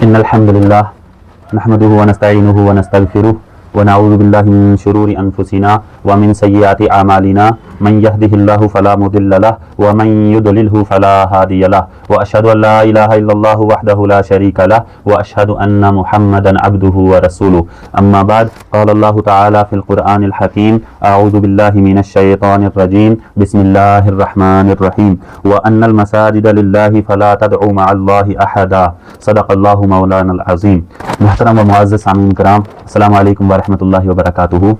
إن الحمد لله نحمده ونستعينه ونستغفره ونعوذ بالله من شرور أنفسنا ومن سيئات أعمالنا من يهده الله فلا مضل له ومن يضلله فلا هادي له وأشهد أن لا إله إلا الله وحده لا شريك له وأشهد أن محمدا عبده ورسوله أما بعد قال الله تعالى في القرآن الحكيم أعوذ بالله من الشيطان الرجيم بسم الله الرحمن الرحيم وأن المساجد لله فلا تدعوا مع الله أحدا صدق الله مولانا العظيم. محترم و معزز سامعین کرام، السلام علیکم ورحمۃ اللہ وبرکاتہ۔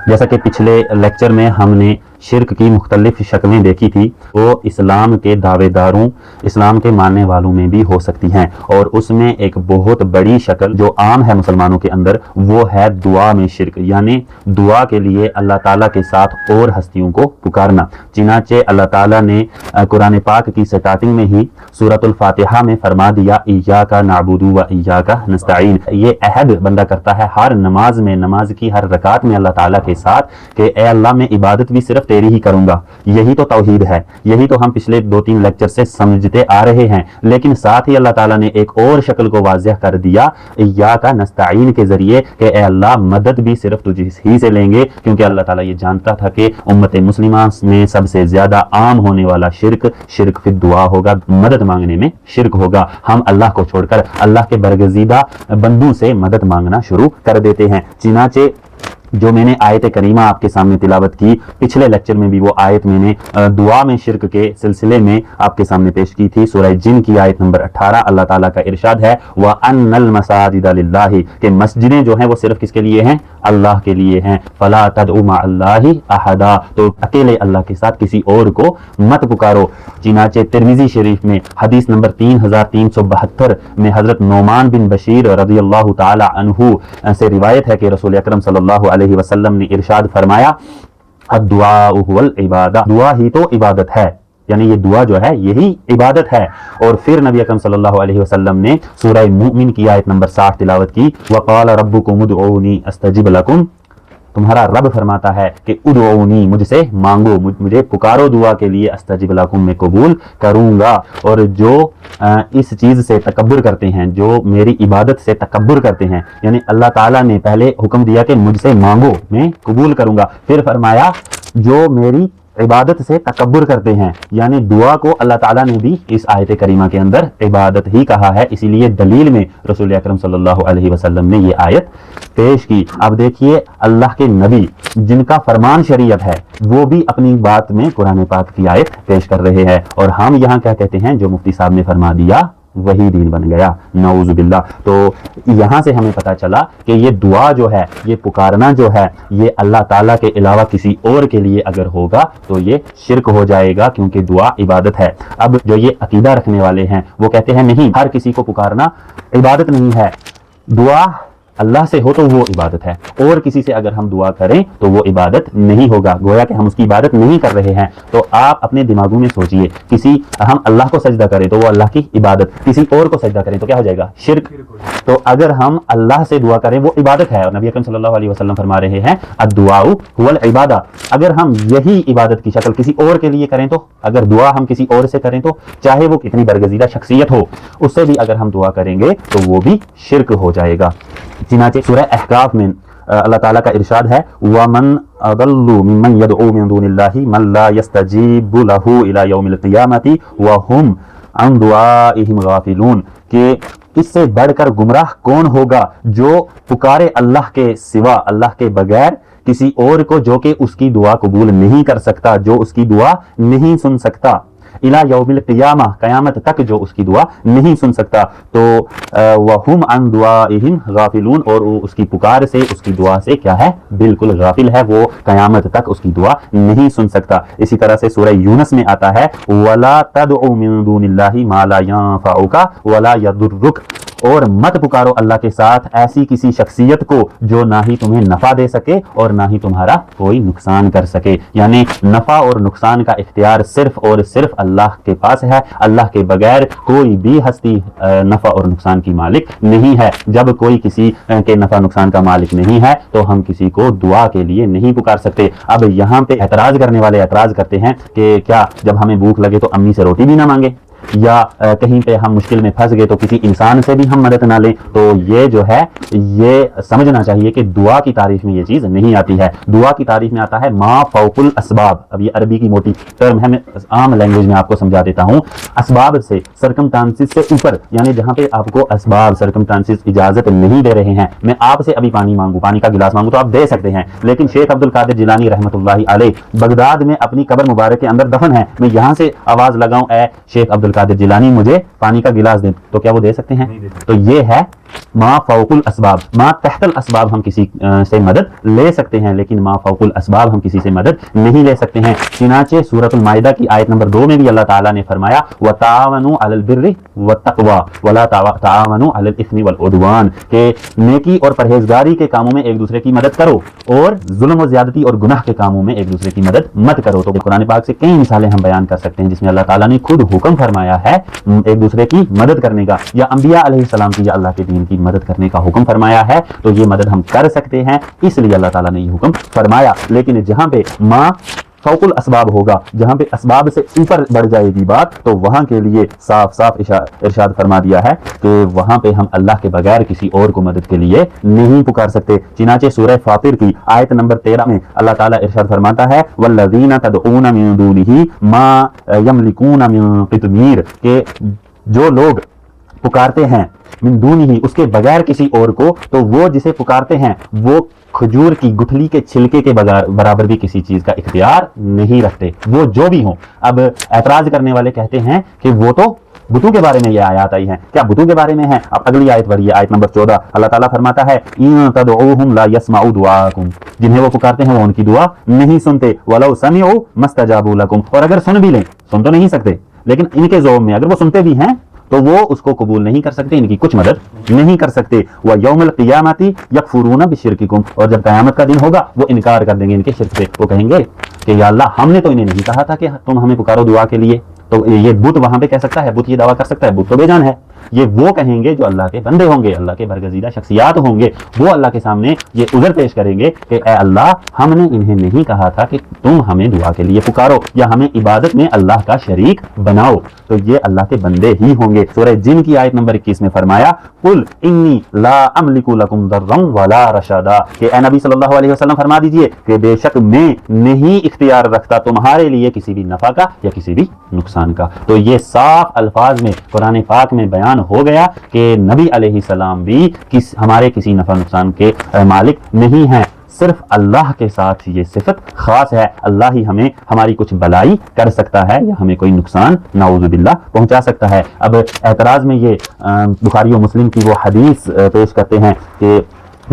جیسا کہ پچھلے لیکچر میں ہم نے شرک کی مختلف شکلیں دیکھی تھی، وہ اسلام کے دعوے داروں، اسلام کے ماننے والوں میں بھی ہو سکتی ہیں، اور اس میں ایک بہت بڑی شکل جو عام ہے مسلمانوں کے اندر، وہ ہے دعا میں شرک، یعنی دعا کے لیے اللہ تعالیٰ کے ساتھ اور ہستیوں کو پکارنا۔ چنانچہ اللہ تعالیٰ نے قرآن پاک کی سٹارٹنگ میں ہی سورۃ الفاتحہ میں فرما دیا ایاک نعبد و ایاک نستعین۔ یہ عہد بندہ کرتا ہے ہر نماز میں، نماز کی ہر رکعت میں اللہ تعالیٰ کے ساتھ کہ اے اللہ میں عبادت بھی صرف تیری ہی کروں گا۔ یہی تو توحید ہے، یہی تو ہم پچھلے 2-3 لیکچر سے سمجھتے آ رہے ہیں، لیکن ساتھ ہی اللہ تعالیٰ نے ایک اور شکل کو واضح کر دیا ایاک نستعین کے ذریعے کہ اے اللہ مدد بھی صرف تجھ ہی سے لیں گے، کیونکہ اللہ تعالیٰ یہ جانتا تھا کہ امت مسلمہ میں سب سے زیادہ عام ہونے والا شرک فی الدعا ہوگا، مدد مانگنے میں شرک ہوگا۔ ہم اللہ کو چھوڑ کر اللہ کے برگزیدہ بندوں سے مدد مانگنا شروع کر دیتے ہیں۔ چنانچہ جو میں نے آیت کریمہ آپ کے سامنے تلاوت کی، پچھلے لیکچر میں بھی وہ آیت میں نے دعا میں شرک کے سلسلے میں آپ کے سامنے پیش کی تھی، سورہ جن کی آیت نمبر 18۔ اللہ تعالیٰ کا ارشاد ہے وَأَنَّ الْمَسَاجِدَ لِلَّهِ، کہ مسجدیں جو ہیں وہ صرف کس کے لیے ہیں؟ اللہ کے لیے ہیں۔ فَلَا تَدْعُوا مَعَ اللَّهِ أَحَدًا، تو اکیلے اللہ کے ساتھ کسی اور کو مت پکارو۔ چنانچہ ترمذی شریف میں حدیث نمبر 3372 میں حضرت نعمان بن بشیر رضی اللہ تعالی عنہ سے روایت ہے کہ رسول اکرم صلی اللہ علیہ وسلم نے ارشاد فرمایا الدعاء هو العبادہ، دعا ہی تو عبادت ہے، یعنی یہ دعا جو ہے یہی عبادت ہے۔ اور پھر نبی اکرم صلی اللہ علیہ وسلم نے سورہ مومن کی آیت نمبر 60 تلاوت کی وقال ربکم ادعونی استجب لکم، تمہارا رب فرماتا ہے کہ ادعونی، مجھ سے مانگو، مجھے پکارو دعا کے لیے، استجب لکم، میں قبول کروں گا۔ اور جو اس چیز سے تکبر کرتے ہیں، جو میری عبادت سے تکبر کرتے ہیں، یعنی اللہ تعالیٰ نے پہلے حکم دیا کہ مجھ سے مانگو میں قبول کروں گا، پھر فرمایا جو میری عبادت سے تکبر کرتے ہیں، یعنی دعا کو اللہ تعالیٰ نے بھی اس آیت کریمہ کے اندر عبادت ہی کہا ہے، اسی لیے دلیل میں رسول اکرم صلی اللہ علیہ وسلم نے یہ آیت پیش کی۔ اب دیکھیے اللہ کے نبی جن کا فرمان شریعت ہے، وہ بھی اپنی بات میں قرآن پاک کی آیت پیش کر رہے ہیں، اور ہم یہاں کیا کہتے ہیں؟ جو مفتی صاحب نے فرما دیا وہی دین بن گیا، نعوذ باللہ۔ تو یہاں سے ہمیں پتہ چلا کہ یہ دعا جو ہے، یہ پکارنا جو ہے، یہ اللہ تعالیٰ کے علاوہ کسی اور کے لیے اگر ہوگا تو یہ شرک ہو جائے گا، کیونکہ دعا عبادت ہے۔ اب جو یہ عقیدہ رکھنے والے ہیں وہ کہتے ہیں نہیں، ہر کسی کو پکارنا عبادت نہیں ہے، دعا اللہ سے ہو تو وہ عبادت ہے، اور کسی سے اگر ہم دعا کریں تو وہ عبادت نہیں ہوگا، گویا کہ ہم اس کی عبادت نہیں کر رہے ہیں۔ تو آپ اپنے دماغوں میں سوچئے، ہم اللہ کو سجدہ کریں تو وہ اللہ کی عبادت، کسی اور کو سجدہ کریں تو کیا ہو جائے گا؟ شرک۔ تو اگر ہم اللہ سے دعا کریں وہ عبادت ہے، اور نبی اکرم صلی اللہ علیہ وسلم فرما رہے ہیں الدعاء هو العبادہ۔ اگر ہم یہی عبادت کی شکل کسی اور کے لیے کریں، تو اگر دعا ہم کسی اور سے کریں تو چاہے وہ کتنی برگزیدہ شخصیت ہو، اس سے بھی اگر ہم دعا کریں گے تو وہ بھی شرک ہو جائے گا۔ چنانچہ سورہ احقاف میں اللہ تعالیٰ کا ارشاد ہے وَمَنْ أَضَلُّ مِمَّنْ يَدْعُو مِن دُونِ اللَّهِ مَنْ لَا يَسْتَجِيبُ لَهُ إِلَى يَوْمِ الْقِيَامَةِ وَهُمْ عَنْ دُعَائِهِمْ غَافِلُونَ، کہ اس سے بڑھ کر گمراہ کون ہوگا جو پکارے اللہ کے سوا، اللہ کے بغیر کسی اور کو، جو کہ اس کی دعا قبول نہیں کر سکتا، جو اس کی دعا نہیں سن سکتا، الی یوم القیامہ، قیامت تک جو اس کی دعا نہیں سن سکتا۔ تو وہم عن دعائہم غافلون، اور اس کی پکار سے، اس کی دعا سے کیا ہے؟ بالکل غافل ہے، وہ قیامت تک اس کی دعا نہیں سن سکتا۔ اسی طرح سے سورہ یونس میں آتا ہے ولا تدع من دون اللہ ما لا ينفعک ولا یضرک، اور مت پکارو اللہ کے ساتھ ایسی کسی شخصیت کو جو نہ ہی تمہیں نفع دے سکے اور نہ ہی تمہارا کوئی نقصان کر سکے، یعنی نفع اور نقصان کا اختیار صرف اور صرف اللہ کے پاس ہے، اللہ کے بغیر کوئی بھی ہستی نفع اور نقصان کی مالک نہیں ہے۔ جب کوئی کسی کے نفع نقصان کا مالک نہیں ہے تو ہم کسی کو دعا کے لیے نہیں پکار سکتے۔ اب یہاں پہ اعتراض کرنے والے اعتراض کرتے ہیں کہ کیا جب ہمیں بھوک لگے تو امی سے روٹی بھی نہ مانگے؟ یا کہیں پہ ہم مشکل میں پھنس گئے تو کسی انسان سے بھی ہم مدد نہ لیں، تو یہ جو ہے یہ سمجھنا چاہیے کہ دعا کی تعریف میں یہ چیز نہیں آتی ہے۔ دعا کی تعریف میں آتا ہے ما فوق الاسباب۔ اب یہ عربی کی موٹی ٹرم ہے، میں عام لینگویج میں آپ کو سمجھا دیتا ہوں۔ اسباب سے، سرکمٹانسز سے اوپر، یعنی جہاں پہ آپ کو اسباب سرکمٹانسز اجازت نہیں دے رہے ہیں، میں آپ سے ابھی پانی مانگوں، پانی کا گلاس مانگوں تو آپ دے سکتے ہیں، لیکن شیخ عبد القادر جیلانی رحمۃ اللہ علیہ بغداد میں اپنی قبر مبارک کے اندر دفن ہے، میں یہاں سے آواز لگاؤں اے شیخ عبد القادر جیلانی مجھے پانی کا گلاس دیں، تو کیا وہ دے سکتے ہیں؟ تو یہ ہے ما فوق الاسباب۔ ما تحت الاسباب ہم کسی سے مدد لے سکتے ہیں، لیکن ما فوق الاسباب ہم کسی سے مدد نہیں لے سکتے ہیں۔ چنانچہ سورۃ المائدہ کی آیت نمبر 2 میں بھی اللہ تعالیٰ نے فرمایا وَتَعَاوَنُوا عَلَى الْبِرِّ وَالتَّقْوَى وَلَا تَعَاوَنُوا عَلَى الْإِثْمِ وَالْعُدْوَانِ، کہ نیکی اور پرہیزگاری کے کاموں میں ایک دوسرے کی مدد کرو اور ظلم و زیادتی اور گناہ کے کاموں میں ایک دوسرے کی مدد مت کرو۔ تو قرآن پاک سے کئی مثالیں ہم بیان کر سکتے ہیں جس میں اللہ تعالیٰ نے خود حکم فرمایا ہے ایک دوسرے کی مدد کرنے کا، یا انبیاء علیہ السلام کی یا اللہ کے دین کی مدد کرنے کا حکم فرمایا ہے، تو یہ مدد ہم کر سکتے ہیں، اس لیے اللہ تعالیٰ نے یہ حکم فرمایا۔ لیکن جہاں پہ ما فوق الاسباب ہوگا، جہاں پہ اسباب سے اوپر بڑھ جائے گی بات، تو وہاں کے لیے صاف صاف ارشاد فرما دیا ہے کہ وہاں پہ ہم اللہ کے بغیر کسی اور کو مدد کے لیے نہیں پکار سکتے۔ چنانچہ سورہ فاطر کی آیت نمبر 13 میں اللہ تعالیٰ ارشاد فرماتا ہے وَالَّذِينَ تَدْعُونَ مِن دُونِهِ مَا يَمْلِكُونَ مِن قِطْمِيرٍ، کہ جو لوگ پکارتے ہیں من دونہ اس کے بغیر کسی اور کو، تو وہ جسے پکارتے ہیں وہ کھجور کی گٹھلی کے چھلکے کے برابر بھی کسی چیز کا اختیار نہیں رکھتے، وہ جو بھی ہوں۔ اب اعتراض کرنے والے کہتے ہیں کہ وہ تو بتوں کے بارے میں یہ آیات آئی ہیں، کیا بتوں کے بارے میں ہیں؟ اب اگلی آیت پڑھیے، آیت نمبر 14، اللہ تعالیٰ فرماتا ہے ان تدعوہم لا يسمعوا دعاءکم، جنہیں وہ پکارتے ہیں وہ ان کی دعا نہیں سنتے، ولو سمعوا ما استجابوا لکم، اور اگر سن بھی لیں، سن تو نہیں سکتے، لیکن ان کے ذوق میں اگر وہ سنتے بھی ہیں تو وہ اس کو قبول نہیں کر سکتے، ان کی کچھ مدد نہیں کر سکتے۔ وَيَوْمَ الْقِيَامَةِ يَكْفُرُونَ بِشِرْكِكُمْ، اور جب قیامت کا دن ہوگا وہ انکار کر دیں گے ان کے شرک سے، وہ کہیں گے کہ یا اللہ ہم نے تو انہیں نہیں کہا تھا کہ تم ہمیں پکارو دعا کے لیے۔ تو یہ بت وہاں پہ کہہ سکتا ہے، بت یہ دعویٰ کر سکتا ہے؟ بت تو بے جان ہے۔ یہ وہ کہیں گے جو اللہ کے بندے ہوں گے، اللہ کے برگزیدہ شخصیات ہوں گے، وہ اللہ کے سامنے یہ عذر پیش کریں گے کہ اے اللہ ہم نے انہیں نہیں کہا تھا کہ تم ہمیں دعا کے لیے پکارو یا ہمیں عبادت میں اللہ کا شریک بناؤ، تو یہ اللہ کے بندے ہی ہوں گے۔ سورہ جن کی آیت نمبر 21 میں فرمایا قل انی لا املک لکم ضرا ولا رشدا، کہ اے نبی صلی اللہ علیہ وسلم فرما دیجئے کہ بے شک میں نہیں اختیار رکھتا تمہارے لیے کسی بھی نفع کا یا کسی بھی نقصان کا۔ تو یہ صاف الفاظ میں قرآن پاک میں بیان ہو گیا کہ نبی علیہ السلام بھی ہمارے کسی نفع نقصان کے مالک نہیں ہیں، صرف اللہ کے ساتھ یہ صفت خاص ہے، اللہ ہی ہمیں ہماری کچھ بلائی کر سکتا ہے یا ہمیں کوئی نقصان نعوذ باللہ پہنچا سکتا ہے۔ اب اعتراض میں یہ بخاری و مسلم کی وہ حدیث پیش کرتے ہیں کہ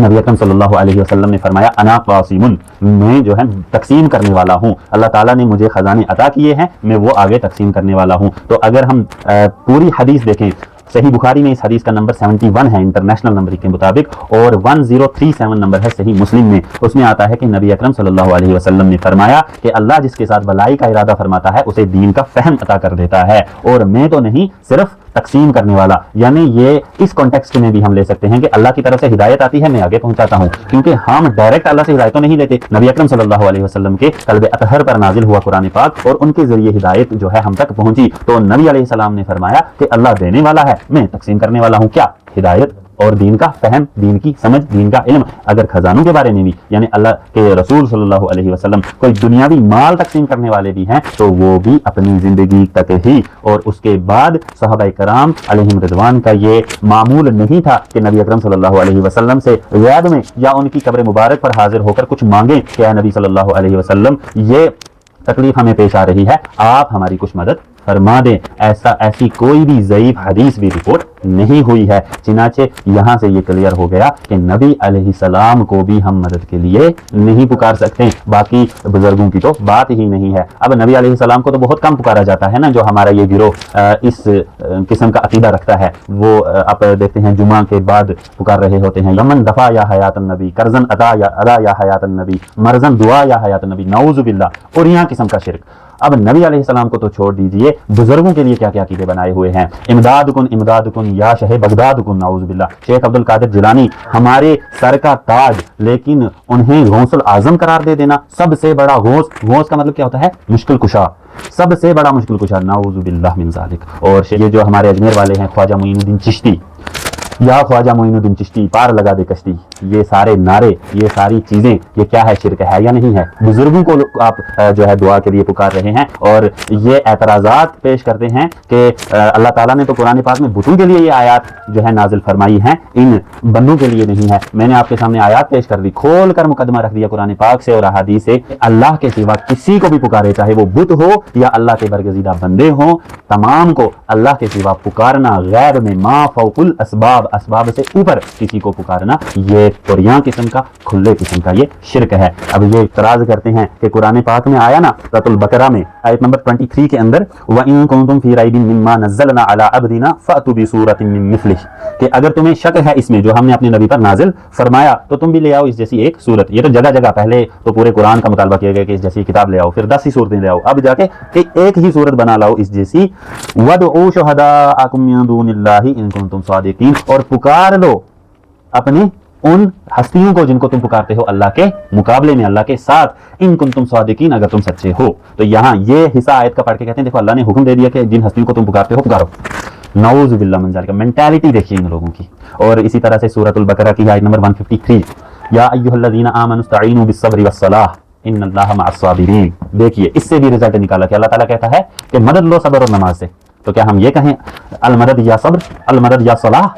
نبی اکرم صلی اللہ علیہ وسلم نے فرمایا انا قاسم، میں جو ہے تقسیم کرنے والا ہوں، اللہ تعالیٰ نے مجھے خزانے عطا کیے ہیں، میں وہ آگے تقسیم کرنے والا ہوں۔ تو اگر ہم پوری حدیث دیکھیں، صحیح بخاری میں اس حدیث کا نمبر 71 ہے انٹرنیشنل نمبر کے مطابق، اور 1037 نمبر ہے صحیح مسلم میں، اس میں آتا ہے کہ نبی اکرم صلی اللہ علیہ وسلم نے فرمایا کہ اللہ جس کے ساتھ بلائی کا ارادہ فرماتا ہے اسے دین کا فہم عطا کر دیتا ہے، اور میں تو نہیں صرف تقسیم کرنے والا۔ یعنی یہ اس کانٹیکسٹ میں بھی ہم لے سکتے ہیں کہ اللہ کی طرف سے ہدایت آتی ہے، میں آگے پہنچاتا ہوں، کیونکہ ہم ڈائریکٹ اللہ سے ہدایت تو نہیں لیتے، نبی اکرم صلی اللہ علیہ وسلم کے قلب اطہر پر نازل ہوا قرآن پاک اور ان کے ذریعے ہدایت جو ہے ہم تک پہنچی، تو نبی علیہ السلام نے فرمایا کہ اللہ دینے والا ہے، میں تقسیم کرنے والا ہوں، کیا؟ ہدایت اور دین کا فہم، دین کی سمجھ، دین کا علم۔ اگر خزانوں کے بارے میں بھی، یعنی اللہ کے رسول صلی اللہ علیہ وسلم کوئی دنیاوی مال تقسیم کرنے والے بھی ہیں تو وہ بھی اپنی زندگی تک ہی، اور اس کے بعد صحابہ کرام علیہم رضوان کا یہ معمول نہیں تھا کہ نبی اکرم صلی اللہ علیہ وسلم سے غیب میں یا ان کی قبر مبارک پر حاضر ہو کر کچھ مانگیں کہ اے نبی صلی اللہ علیہ وسلم یہ تکلیف ہمیں پیش آ رہی ہے، آپ ہماری کچھ مدد فرما دیں۔ ایسی کوئی بھی ضعیف حدیث بھی رپورٹ نہیں ہوئی ہے۔ چنانچہ یہاں سے یہ کلیئر ہو گیا کہ نبی علیہ السلام کو بھی ہم مدد کے لیے نہیں پکار سکتے، باقی بزرگوں کی تو بات ہی نہیں ہے۔ اب نبی علیہ السلام کو تو بہت کم پکارا جاتا ہے نا، جو ہمارا یہ گروہ اس قسم کا عقیدہ رکھتا ہے، وہ آپ دیکھتے ہیں جمعہ کے بعد پکار رہے ہوتے ہیں یمن دفع یا حیات النبی، کرزن ادا یا حیات النبی، مرزن دعا یا حیات النبی، نعوذ باللہ، اور یہاں قسم کا شرک۔ اب نبی علیہ السلام کو تو چھوڑ دیجئے، بزرگوں کے لیے کیا کیا عقیدے بنائے ہوئے ہیں۔ امداد کن یا شہ بغداد کن، نعوذ باللہ۔ شیخ عبد القادر جیلانی ہمارے سر کا تاج، لیکن انہیں غوث الاعظم قرار دے دینا، سب سے بڑا غوث کا مطلب کیا ہوتا ہے؟ مشکل کشا، سب سے بڑا مشکل کشا، نعوذ باللہ من ذالک۔ اور یہ جو ہمارے اجمیر والے ہیں خواجہ معین الدین چشتی، یا خواجہ معین الدین چشتی پار لگا دے کشتی، یہ سارے نعرے، یہ ساری چیزیں، یہ کیا ہے؟ شرک ہے یا نہیں ہے؟ بزرگوں کو آپ جو ہے دعا کے لیے پکار رہے ہیں اور یہ اعتراضات پیش کرتے ہیں کہ اللہ تعالیٰ نے تو قرآن پاک میں بتوں کے لیے یہ آیات جو ہے نازل فرمائی ہیں، ان بندوں کے لیے نہیں ہے۔ میں نے آپ کے سامنے آیات پیش کر دی، کھول کر مقدمہ رکھ دیا قرآن پاک سے اور احادیث سے، اللہ کے سوا کسی کو بھی پکارے، چاہے وہ بت ہو یا اللہ کے برگزیدہ بندے ہوں، تمام کو اللہ کے سوا پکارنا، غیب میں ما فوق الاسباب، اسباب سے اوپر کسی کو پکارنا، یہ طریاں قسم کا، کھلے قسم کا یہ شرک ہے۔ اب یہ اعتراض کرتے ہیں کہ قرآن پاک میں آیا نا سورۃ البقرہ میں آیت نمبر 23 کے اندر وَإِن كُنتُمْ فِي رَيْبٍ مِّمَّا نَزَّلْنَا عَلَىٰ عَبْدِنَا فَأْتُوا بِسُورَةٍ مِّن مِّثْلِهِ، کہ اگر تمہیں شک ہے اس میں جو ہم نے اپنے نبی پر نازل فرمایا تو تم بھی لے آؤ اس جیسی ایک صورت۔ یہ تو جگہ جگہ پہلے تو پورے قرآن کا مطالبہ کیا گیا کہ اس جیسی کتاب لے آؤ، پھر 10 ہی صورتیں لے آؤ، اب جا کے کہ ایک ہی صورت بنا لاؤ اس جیسی۔ وَادْعُوا شُهَدَاءَكُم مِّن دُونِ اللَّهِ إِن كُنتُمْ صَادِقِينَ، اور پکار لو اپنے ان ہستیوں کو جن کو تم پکارتے ہو اللہ کے مقابلے میں، اللہ کے ساتھ، ان کنتم صادقین، اگر تم سچے ہو۔ تو یہاں یہ حصہ آیت کا پڑھ کے کہتے ہیں دیکھو اللہ نے حکم دے دیا کہ جن ہستیوں کو تم پکارتے ہو پکارو۔ نعوذ باللہ من ذالک، مینٹیلٹی دیکھیے ان لوگوں کی۔ اور اسی طرح سے سورۃ البقرہ کی آیت نمبر 153 یا ایھا الذین آمنوا استعینوا بالصبر والصلاۃ ان اللہ مع الصابرین، دیکھیے اس سے بھی رزلٹ نکالا کہ اللہ تعالیٰ کہتا ہے کہ مدد لو صبر اور نماز سے۔ تو کیا ہم یہ کہیں المدد یا صبر، المدد یا صلاح،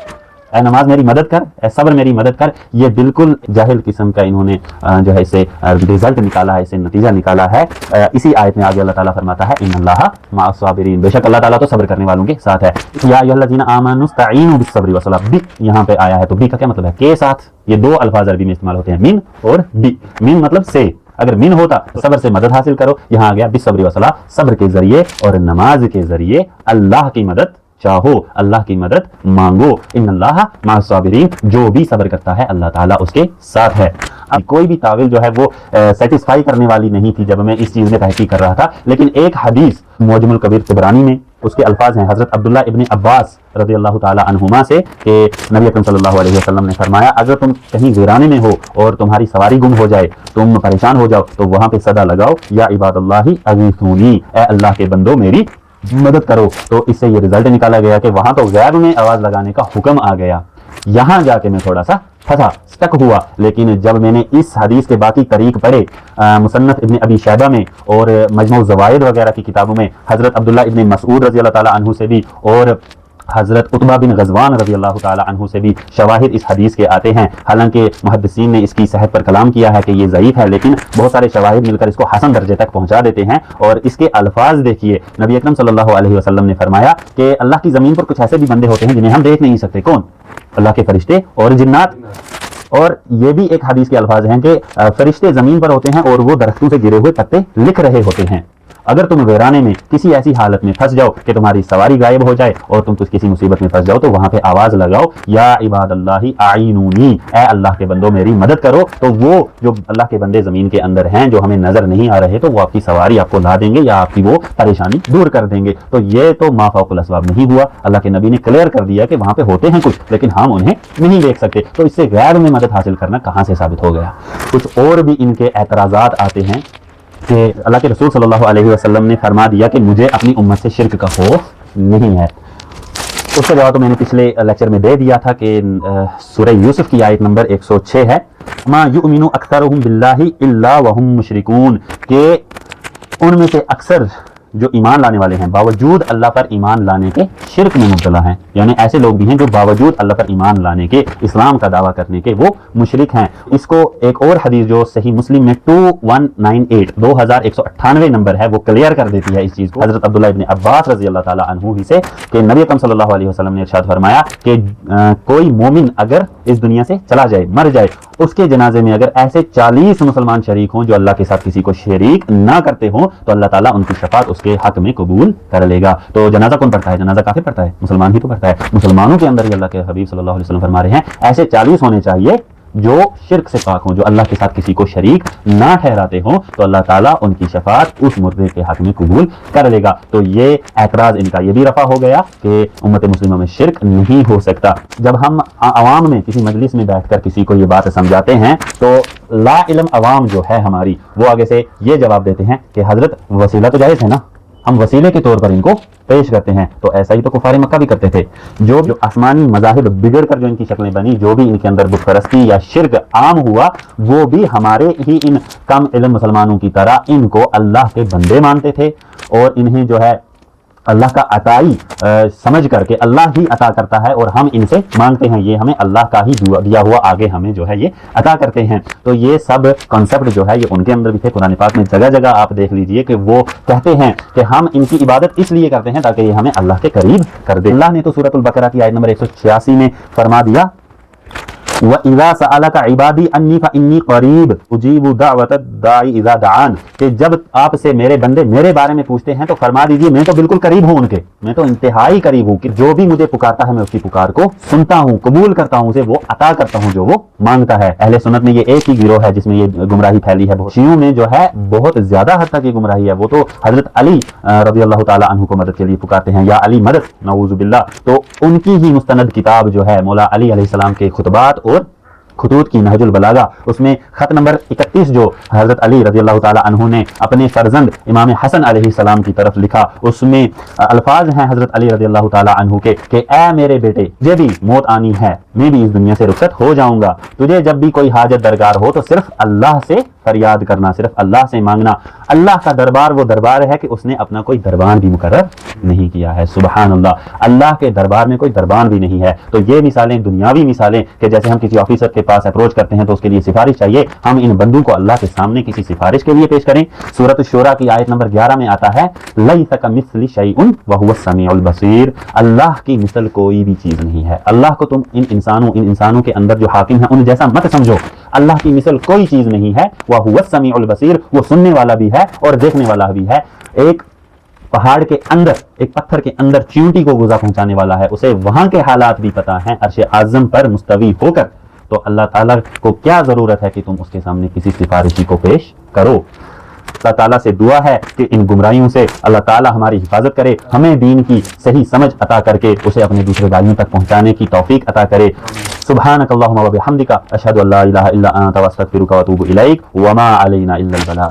اے نماز میری مدد کر، اے صبر میری مدد کر؟ یہ بالکل جاہل قسم کا انہوں نے جو ہے اسے رزلٹ نکالا ہے، اسے نتیجہ نکالا ہے۔ اسی آیت میں آگے اللہ تعالیٰ فرماتا ہے ان اللہ مع الصابرین، بے شک اللہ تعالیٰ تو صبر کرنے والوں کے ساتھ ہے۔ یا ایھا الذین آمنوا استعینوا بالصبر والصلاۃ، بھی یہاں پہ آیا ہے، تو بھی کا کیا مطلب ہے؟ کے ساتھ۔ یہ دو الفاظ عربی میں استعمال ہوتے ہیں، من اور بھی۔ من مطلب سے، اگر من ہوتا تو صبر سے مدد حاصل کرو، یہاں آ گیا بالصبر والصلاۃ، صبر کے ذریعے اور نماز کے ذریعے اللہ کی مدد چاہو، اللہ کی مدد مانگو۔ ان اللہ مع الصابرین، جو بھی صبر کرتا ہے اللہ تعالیٰ اس کے ساتھ ہے۔ اب کوئی بھی تعویل جو ہے وہ سیٹسفائی کرنے والی نہیں تھی جب میں اس چیز میں تحقیق کر رہا تھا، لیکن ایک حدیث معجم الکبیر طبرانی میں اس کے الفاظ ہیں حضرت عبداللہ ابن عباس رضی اللہ تعالی عنہما سے کہ نبی اکرم صلی اللہ علیہ وسلم نے فرمایا اگر تم کہیں ویرانے میں ہو اور تمہاری سواری گم ہو جائے، تم پریشان ہو جاؤ، تو وہاں پہ صدا لگاؤ یا عباد اللہ اغیثونی، اے اللہ کے بندو میری مدد کرو۔ تو اس سے یہ رزلٹ نکالا گیا کہ وہاں تو غیر میں آواز لگانے کا حکم آ گیا، یہاں جا کے میں تھوڑا سا پھنسا، سٹک ہوا۔ لیکن جب میں نے اس حدیث کے باقی طریق پڑھے مصنف ابن ابی شیبہ میں اور مجموع الزوائد وغیرہ کی کتابوں میں، حضرت عبداللہ ابن مسعود رضی اللہ تعالی عنہ سے بھی اور حضرت عتبہ بن غزوان رضی اللہ تعالی عنہ سے بھی شواہد اس حدیث کے آتے ہیں۔ حالانکہ محدثین نے اس کی صحت پر کلام کیا ہے کہ یہ ضعیف ہے، لیکن بہت سارے شواہد مل کر اس کو حسن درجے تک پہنچا دیتے ہیں۔ اور اس کے الفاظ دیکھیے، نبی اکرم صلی اللہ علیہ وسلم نے فرمایا کہ اللہ کی زمین پر کچھ ایسے بھی بندے ہوتے ہیں جنہیں ہم دیکھ نہیں سکتے۔ کون؟ اللہ کے فرشتے اور جنات۔ اور یہ بھی ایک حدیث کے الفاظ ہیں کہ فرشتے زمین پر ہوتے ہیں اور وہ درختوں سے گرے ہوئے پتے لکھ رہے ہوتے ہیں۔ اگر تم ویرانے میں کسی ایسی حالت میں پھنس جاؤ کہ تمہاری سواری غائب ہو جائے اور تم کسی مصیبت میں پھنس جاؤ، تو وہاں پہ آواز لگاؤ یا عباد اللہ اعینونی، اے اللہ کے بندوں میری مدد کرو۔ تو وہ جو اللہ کے بندے زمین کے اندر ہیں جو ہمیں نظر نہیں آ رہے، تو وہ آپ کی سواری آپ کو لا دیں گے یا آپ کی وہ پریشانی دور کر دیں گے۔ تو یہ تو ما فوق الاسباب نہیں ہوا، اللہ کے نبی نے کلیئر کر دیا کہ وہاں پہ ہوتے ہیں کچھ لیکن ہم انہیں نہیں دیکھ سکتے۔ تو اس سے غیر میں مدد حاصل کرنا کہاں سے ثابت ہو گیا؟ کچھ اور بھی ان کے اعتراضات آتے ہیں کہ اللہ کے رسول صلی اللہ علیہ وسلم نے فرما دیا کہ مجھے اپنی امت سے شرک کا خوف نہیں ہے۔ اس کا جواب تو میں نے پچھلے لیکچر میں دے دیا تھا کہ سورہ یوسف کی آیت نمبر 106 ہے، ما یؤمن اکثرهم باللہ الا وهم مشرکون، کہ ان میں سے اکثر جو ایمان لانے والے ہیں باوجود اللہ پر ایمان لانے کے شرک میں مبتلا ہیں، یعنی ایسے لوگ بھی ہیں جو باوجود اللہ پر ایمان لانے کے، اسلام کا دعویٰ کرنے کے وہ مشرک ہیں۔ اس کو ایک اور حدیث جو صحیح مسلم میں 2198 2198 نمبر ہے وہ کلیئر کر دیتی ہے اس چیز کو، حضرت عبداللہ ابن عباس رضی اللہ تعالی عنہ ہی سے، کہ نبی اکرم صلی اللہ علیہ وسلم نے ارشاد فرمایا کہ کوئی مومن اگر اس دنیا سے چلا جائے، مر جائے، اس کے جنازے میں اگر ایسے 40 مسلمان شریک ہوں جو اللہ کے ساتھ کسی کو شریک نہ کرتے ہوں، تو اللہ تعالیٰ ان کی شفاعت اس کے حق میں قبول کر لے گا۔ تو جنازہ کون پڑھتا ہے؟ جنازہ کافر پڑھتا ہے؟ مسلمان ہی تو پڑھتا ہے۔ مسلمانوں کے اندر ہی اللہ کے حبیب صلی اللہ علیہ وسلم فرما رہے ہیں ایسے 40 ہونے چاہیے جو شرک سے پاک ہوں, جو اللہ کے ساتھ کسی کو شریک نہ ٹھہراتے ہوں, تو اللہ تعالیٰ ان کی شفاعت اس مردے کے حق میں قبول کر لے گا. تو یہ اعتراض ان کا یہ بھی رفع ہو گیا کہ امت مسلمہ میں شرک نہیں ہو سکتا. جب ہم عوام میں کسی مجلس میں بیٹھ کر کسی کو یہ بات سمجھاتے ہیں تو لا علم عوام جو ہے ہماری, وہ آگے سے یہ جواب دیتے ہیں کہ حضرت وسیلہ تو جائز ہے نا, ہم وسیلے کے طور پر ان کو پیش کرتے ہیں. تو ایسا ہی تو کفار مکہ بھی کرتے تھے. جو آسمانی مذاہب بگڑ کر جو ان کی شکلیں بنی, جو بھی ان کے اندر بت پرستی یا شرک عام ہوا, وہ بھی ہمارے ہی ان کم علم مسلمانوں کی طرح ان کو اللہ کے بندے مانتے تھے, اور انہیں جو ہے اللہ کا عطائی سمجھ کر کے اللہ ہی عطا کرتا ہے اور ہم ان سے مانگتے ہیں, یہ ہمیں اللہ کا ہی دیا ہوا آگے ہمیں جو ہے یہ عطا کرتے ہیں. تو یہ سب کنسپٹ جو ہے یہ ان کے اندر بھی تھے. قرآن پاک میں جگہ جگہ آپ دیکھ لیجئے کہ وہ کہتے ہیں کہ ہم ان کی عبادت اس لیے کرتے ہیں تاکہ یہ ہمیں اللہ کے قریب کر دے. اللہ نے تو سورۃ البقرہ کی آیت نمبر 186 میں فرما دیا, وَإِذَا سَأَلَكَ عِبَادِي أَنِّي فَإِنِّي قَرِيبٌ أُجِيبُ دَعْوَةَ الدَّاعِ إِذَا دَعَانِ, کہ جب آپ سے میرے بندے میرے بارے میں پوچھتے ہیں تو فرما دیجئے میں تو بالکل قریب ہوں ان کے, میں تو انتہائی قریب ہوں کہ جو بھی مجھے پکارتا ہے میں اس کی پکار کو سنتا ہوں, قبول کرتا ہوں, اسے وہ عطا کرتا ہوں جو وہ مانگتا ہے. اہل سنت میں یہ ایک ہی گروہ ہے جس میں یہ گمراہی پھیلی ہے. شیعوں میں جو ہے بہت زیادہ حد تک یہ گمراہی ہے, وہ تو حضرت علی رضی اللہ تعالی عنہ کو مدد کے لیے پکارتے ہیں, یا علی مدد, نعوذ باللہ. تو ان کی ہی مستند کتاب جو ہے مولا علی علیہ السلام کے خطبات اور خطوط کی نہج البلاغہ, اس میں خط نمبر 31 جو حضرت علی رضی اللہ تعالی عنہ نے اپنے فرزند امام حسن علیہ السلام کی طرف لکھا, اس میں الفاظ ہیں حضرت علی رضی اللہ تعالی عنہ کے کہ اے میرے بیٹے, مجھے بھی موت آنی ہے, میں بھی اس دنیا سے رخصت ہو جاؤں گا, تجھے جب بھی کوئی حاجت درکار ہو تو صرف اللہ سے فریاد کرنا, صرف اللہ سے مانگنا. اللہ کا دربار وہ دربار ہے کہ اس نے اپنا کوئی دربان بھی مقرر نہیں کیا ہے. سبحان اللہ, اللہ کے دربار میں کوئی دربان بھی نہیں ہے. تو یہ مثالیں دنیاوی مثالیں کہ جیسے ہم کسی آفیسر کے پاس اپروچ کرتے ہیں تو اس کے لیے سفارش چاہیے, ہم ان بندوں کو اللہ کے سامنے کسی سفارش کے لیے پیش کریں. سورۃ الشورى کی آیت نمبر 11 میں آتا ہے, لیس کمثلہ شیء وہو السمیع البصیر, اللہ کی مثل کوئی بھی چیز نہیں ہے. اللہ کو تم ان انسانوں کے اندر جو حاکم ہیں ان جیسا مت سمجھو, اللہ کی مثل کوئی چیز نہیں ہے. وہو السمیع البصیر, وہ سننے والا بھی ہے اور دیکھنے والا بھی ہے. ایک پہاڑ کے اندر, ایک پتھر کے اندر چیونٹی کو غذا پہنچانے والا ہے, اسے وہاں کے حالات بھی پتہ ہیں عرش اعظم پر مستوی ہو کر. تو اللہ تعالیٰ کو کیا ضرورت ہے کہ تم اس کے سامنے کسی سفارشی کو پیش کرو. اللہ تعالیٰ سے دعا ہے کہ ان گمراہیوں سے اللہ تعالیٰ ہماری حفاظت کرے, ہمیں دین کی صحیح سمجھ عطا کر کے اسے اپنے دوسرے بھائیوں تک پہنچانے کی توفیق عطا کرے. سبحانک اللہم و بحمدک, اشہد ان لا الہ الا انت واستغفرک واتوب الیک, وما علینا الا البلاغ.